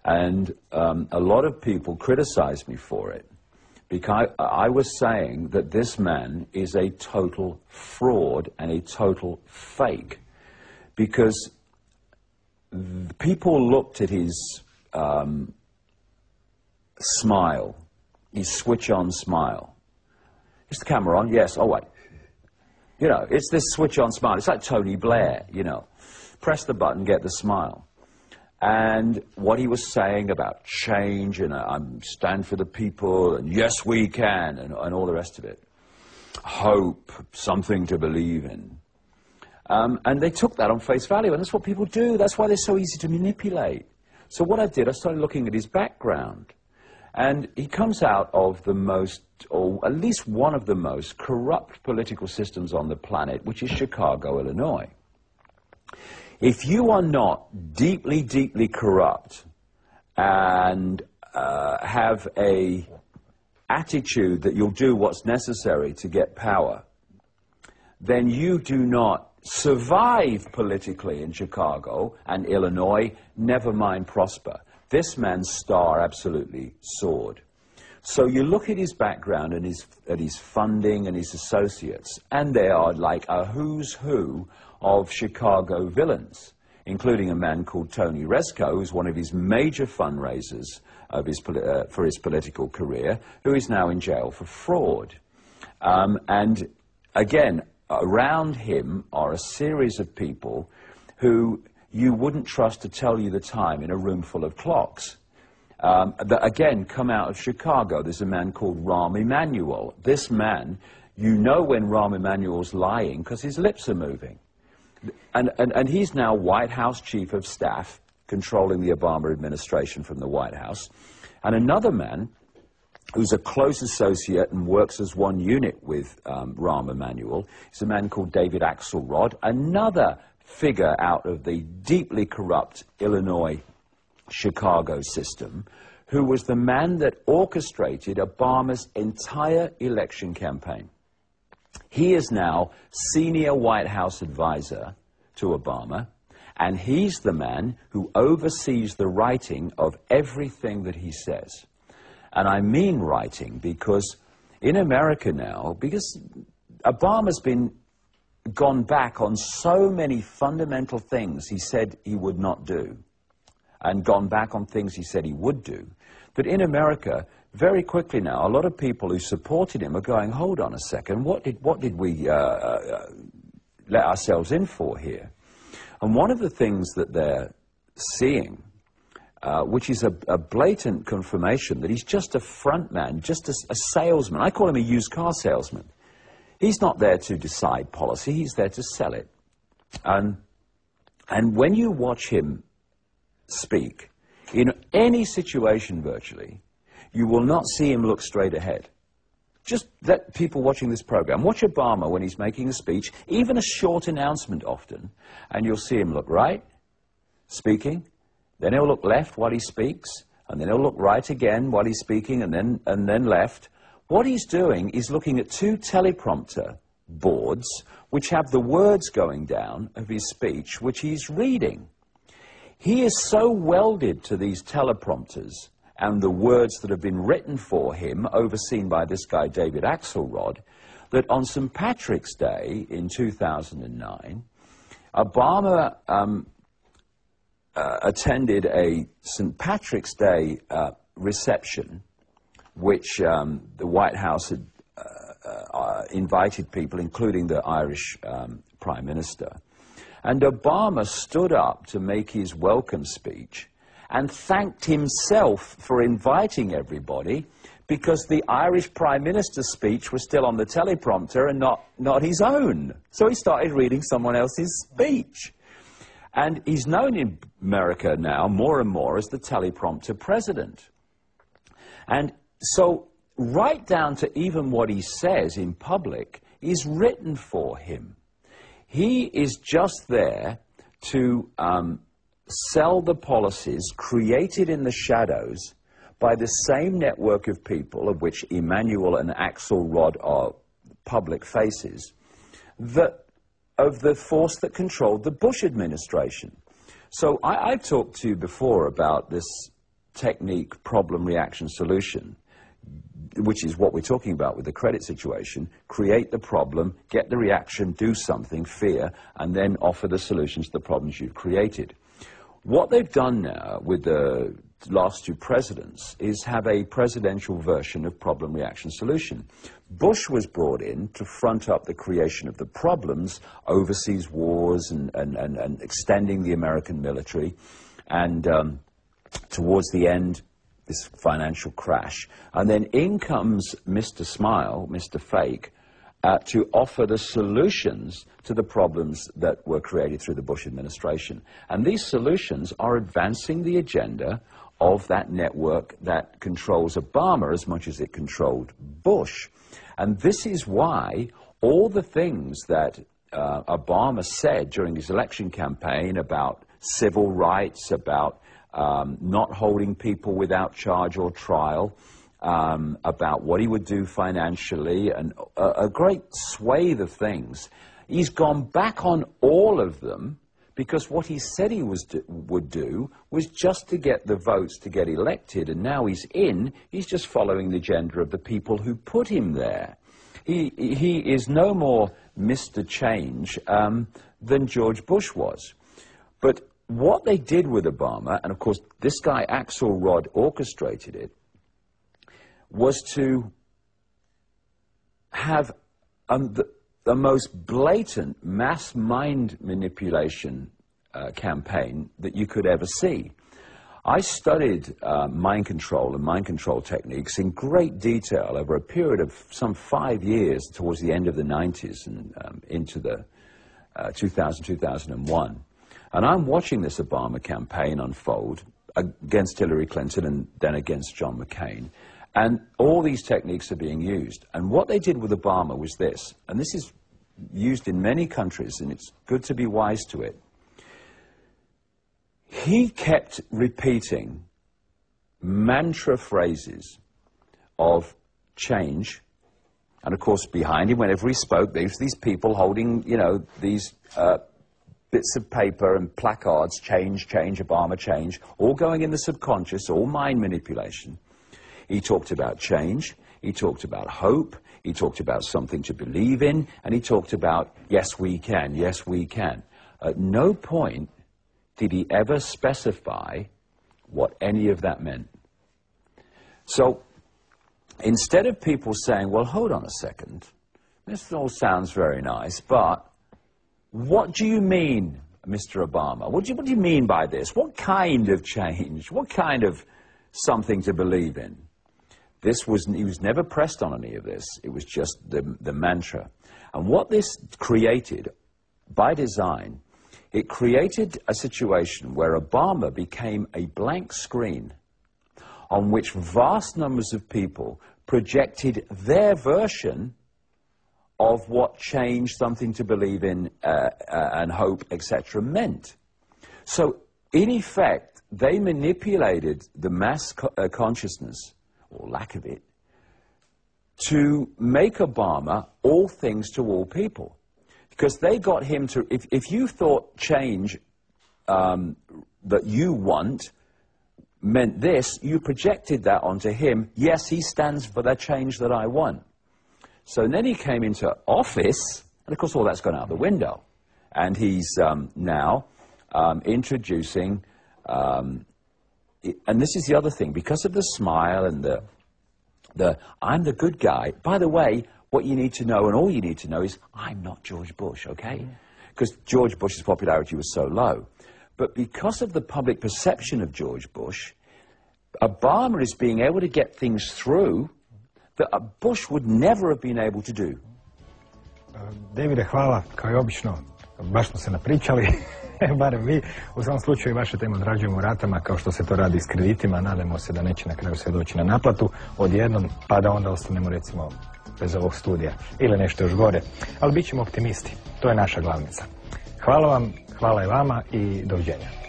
And a lot of people criticized me for it, because I was saying that this man is a total fraud and a total fake, because people looked at his smile, his switch-on smile. Is the camera on? Yes. Oh, wait. You know, it's this switch-on smile. It's like Tony Blair, you know. Press the button, get the smile. And what he was saying about change, and I stand for the people, and yes, we can, and all the rest of it. Hope, something to believe in. And they took that on face value, and that's what people do. That's why they're so easy to manipulate. So what I did, I started looking at his background. And he comes out of the most, or at least one of the most, corrupt political systems on the planet, which is Chicago, Illinois. If you are not deeply, deeply corrupt and have a attitude that you'll do what's necessary to get power, then you do not survive politically in Chicago and Illinois, never mind prosper. This man's star absolutely soared. So you look at his background and at his funding and his associates, and they are like a who's who of Chicago villains, including a man called Tony Rezko, who's one of his major fundraisers of for his political career, who is now in jail for fraud. And again, around him are a series of people who you wouldn't trust to tell you the time in a room full of clocks. That again come out of Chicago. There's a man called Rahm Emanuel. This man, you know when Rahm Emanuel's lying because his lips are moving. And he's now White House Chief of Staff, controlling the Obama administration from the White House. And another man who's a close associate and works as one unit with Rahm Emanuel is a man called David Axelrod, another figure out of the deeply corrupt Illinois Chicago system, who was the man that orchestrated Obama's entire election campaign. He is now senior White House advisor to Obama, and he's the man who oversees the writing of everything that he says. And I mean writing, because in America now, because Obama's gone back on so many fundamental things he said he would not do, and gone back on things he said he would do, that in America, very quickly now, a lot of people who supported him are going, hold on a second, what did we let ourselves in for here? And one of the things that they're seeing, which is a blatant confirmation that he's just a front man, just a salesman. I call him a used car salesman. He's not there to decide policy, he's there to sell it. And when you watch him speak, in any situation virtually, you will not see him look straight ahead. Just let people watching this program watch Obama when he's making a speech, even a short announcement often, and you'll see him look right, speaking, then he'll look left while he speaks, and then he'll look right again while he's speaking, and then left. What he's doing is looking at two teleprompter boards which have the words going down of his speech, which he's reading. He is so welded to these teleprompters and the words that have been written for him, overseen by this guy David Axelrod, that on St. Patrick's Day in 2009, Obama attended a St. Patrick's Day reception, which the White House had invited people, including the Irish Prime Minister. And Obama stood up to make his welcome speech and thanked himself for inviting everybody, because the Irish Prime Minister's speech was still on the teleprompter and not his own. So he started reading someone else's speech. And he's known in America now more and more as the teleprompter president. And so right down to even what he says in public is written for him. He is just there to sell the policies created in the shadows by the same network of people, of which Emanuel and Axelrod are public faces, of the force that controlled the Bush administration. So I've talked to you before about this technique, problem, reaction, solution, which is what we're talking about with the credit situation, create the problem, get the reaction, do something, fear, and then offer the solutions to the problems you've created. What they've done now with the last two presidents is have a presidential version of problem, reaction, solution. Bush was brought in to front up the creation of the problems, overseas wars and extending the American military, and towards the end, this financial crash. And then in comes Mr. Smile, Mr. Fake, to offer the solutions to the problems that were created through the Bush administration. And these solutions are advancing the agenda of that network that controls Obama as much as it controlled Bush. And this is why all the things that Obama said during his election campaign about civil rights, about not holding people without charge or trial, about what he would do financially, and a great swathe of things. He's gone back on all of them because what he said he would do was just to get the votes to get elected, and now he's in, he's just following the agenda of the people who put him there. He is no more Mr. Change than George Bush was. But what they did with Obama, and of course this guy Axel Rod orchestrated it, was to have the most blatant mass mind manipulation campaign that you could ever see. I studied mind control and mind control techniques in great detail over a period of some 5 years towards the end of the 90s and into the 2001. And I'm watching this Obama campaign unfold against Hillary Clinton and then against John McCain. And all these techniques are being used. And what they did with Obama was this, and this is used in many countries, and it's good to be wise to it. He kept repeating mantra phrases of change. And of course, behind him, whenever he spoke, there was these people holding, you know, these bits of paper and placards, change, change, Obama, change, all going in the subconscious, all mind manipulation. He talked about change, he talked about hope, he talked about something to believe in, and he talked about, yes, we can, yes, we can. At no point did he ever specify what any of that meant. So, instead of people saying, well, hold on a second, this all sounds very nice, but what do you mean, Mr. Obama? What do you mean by this? What kind of change? What kind of something to believe in? He was never pressed on any of this. It was just the mantra. And what this created, by design, it created a situation where Obama became a blank screen on which vast numbers of people projected their version of what change, something to believe in, and hope, etc. meant. So, in effect, they manipulated the mass consciousness, or lack of it, to make Obama all things to all people. Because they got him to, if you thought change that you want meant this, you projected that onto him. Yes, he stands for the change that I want. So then he came into office, and of course all that's gone out the window. And he's now introducing, and this is the other thing, because of the smile and the I'm the good guy. By the way, what you need to know, and all you need to know, is I'm not George Bush, okay? Because George Bush's popularity was so low. But because of the public perception of George Bush, Obama is being able to get things through that Bush would never have been able to do. Davide, hvala, kao i obično, baš smo se napričali, barem vi. U svom slučaju vaša tema odrađujemo u ratama, kao što se to radi s kreditima, nadamo se da neće na kraju sve doći na naplatu odjednom, pa da onda ostanemo recimo bez ovog studija ili nešto još gore. Ali bit ćemo optimisti, to je naša glavnica. Hvala vam, hvala i vama i doviđenja.